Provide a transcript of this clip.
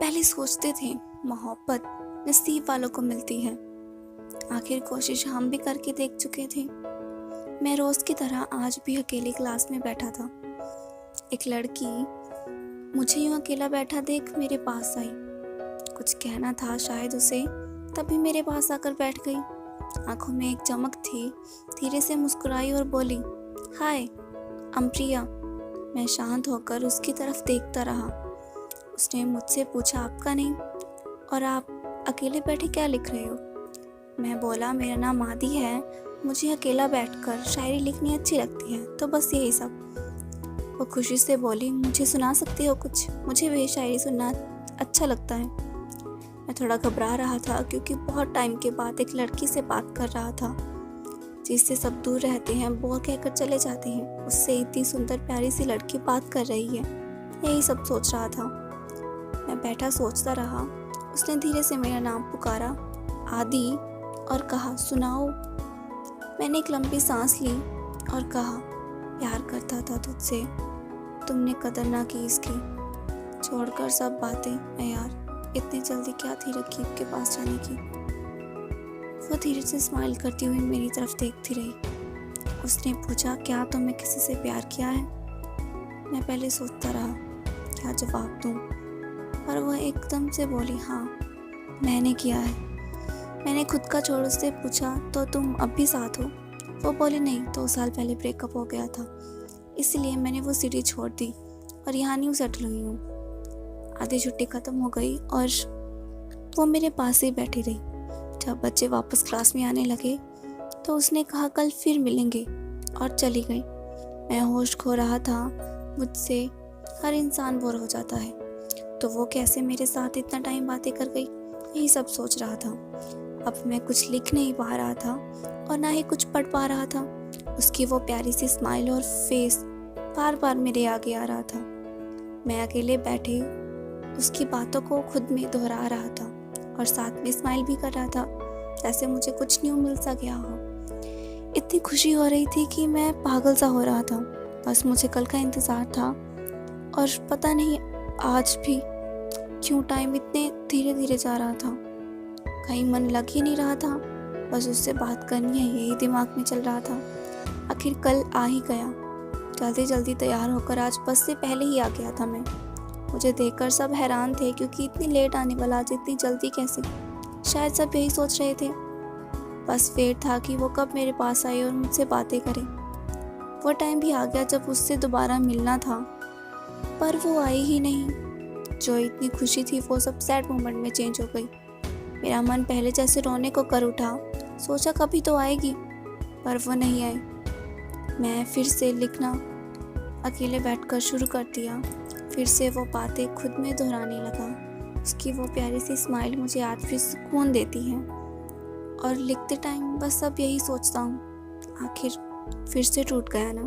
पहले सोचते थे मोहब्बत नसीब वालों को मिलती है। आखिर कोशिश हम भी करके देख चुके थे। मैं रोज की तरह आज भी अकेली क्लास में बैठा था। एक लड़की मुझे यूं अकेला बैठा देख मेरे पास आई। कुछ कहना था शायद उसे, तभी मेरे पास आकर बैठ गई। आंखों में एक चमक थी। धीरे से मुस्कुराई और बोली, हाय अम्प्रिया। मैं शांत होकर उसकी तरफ देखता रहा। उसने मुझसे पूछा, आपका नेम, और आप अकेले बैठे क्या लिख रहे हो? मैं बोला, मेरा नाम आदि है, मुझे अकेला बैठकर शायरी लिखनी अच्छी लगती है, तो बस यही सब। वो खुशी से बोली, मुझे सुना सकती हो कुछ? मुझे भी शायरी सुनना अच्छा लगता है। मैं थोड़ा घबरा रहा था क्योंकि बहुत टाइम के बाद एक लड़की से बात कर रहा था जिससे सब दूर रहते हैं, बोल कहकर चले जाते हैं। उससे इतनी सुंदर प्यारी सी लड़की बात कर रही है, यही सब सोच रहा था। मैं बैठा सोचता रहा। उसने धीरे से मेरा नाम पुकारा, आदि, और कहा, सुनाओ। मैंने एक लंबी सांस ली और कहा, प्यार करता था तुझसे, तुमने कदर ना की इसकी। छोड़कर सब बातें, मैं यार इतनी जल्दी क्या थी रकीब के पास जाने की। वो धीरे से स्माइल करती हुई मेरी तरफ देखती रही। उसने पूछा, क्या तुमने किसी से प्यार किया है? मैं पहले सोचता रहा क्या जवाब दूं, पर वह एकदम से बोली, हाँ मैंने किया है। मैंने खुद का छोड़ उससे पूछा, तो तुम अब भी साथ हो? वो बोली, नहीं, 2 साल पहले ब्रेकअप हो गया था, इसलिए मैंने वो सिटी छोड़ दी और यहाँ न्यू सेटल हुई हूँ। आधी छुट्टी खत्म हो गई और वो मेरे पास ही बैठी रही। जब बच्चे वापस क्लास में आने लगे तो उसने कहा, कल फिर मिलेंगे, और चली गई। मैं होश खो रहा था। मुझसे हर इंसान बोर हो जाता है, तो वो कैसे मेरे साथ इतना टाइम बातें कर गई, यही सब सोच रहा था। अब मैं कुछ लिख नहीं पा रहा था और ना ही कुछ पढ़ पा रहा था। उसकी वो प्यारी सी स्माइल और फेस बार बार मेरे आगे आ रहा था। मैं अकेले बैठे उसकी बातों को खुद में दोहरा रहा था और साथ में स्माइल भी कर रहा था, जैसे मुझे कुछ न्यू मिल सा गया हो। इतनी खुशी हो रही थी कि मैं पागल सा हो रहा था। बस मुझे कल का इंतज़ार था, और पता नहीं आज भी क्यों टाइम इतने धीरे धीरे जा रहा था। कहीं मन लग ही नहीं रहा था। बस उससे बात करनी है, यही दिमाग में चल रहा था। आखिर कल आ ही गया। जल्दी जल्दी तैयार होकर आज बस से पहले ही आ गया था मैं। मुझे देखकर सब हैरान थे क्योंकि इतनी लेट आने वाला, आज इतनी जल्दी कैसे? शायद सब यही सोच रहे थे। बस वेट था कि वो कब मेरे पास आए और मुझसे बातें करे। वो टाइम भी आ गया जब उससे दोबारा मिलना था, पर वो आई ही नहीं। जो इतनी खुशी थी वो सब सैड मोमेंट में चेंज हो गई। मेरा मन पहले जैसे रोने को कर उठा। सोचा कभी तो आएगी, पर वो नहीं आई। मैं फिर से लिखना अकेले बैठकर शुरू कर दिया। फिर से वो बातें खुद में दोहराने लगा। उसकी वो प्यारी सी स्माइल मुझे आज भी सुकून देती है। और लिखते टाइम बस अब यही सोचता हूँ, आखिर फिर से टूट गया ना।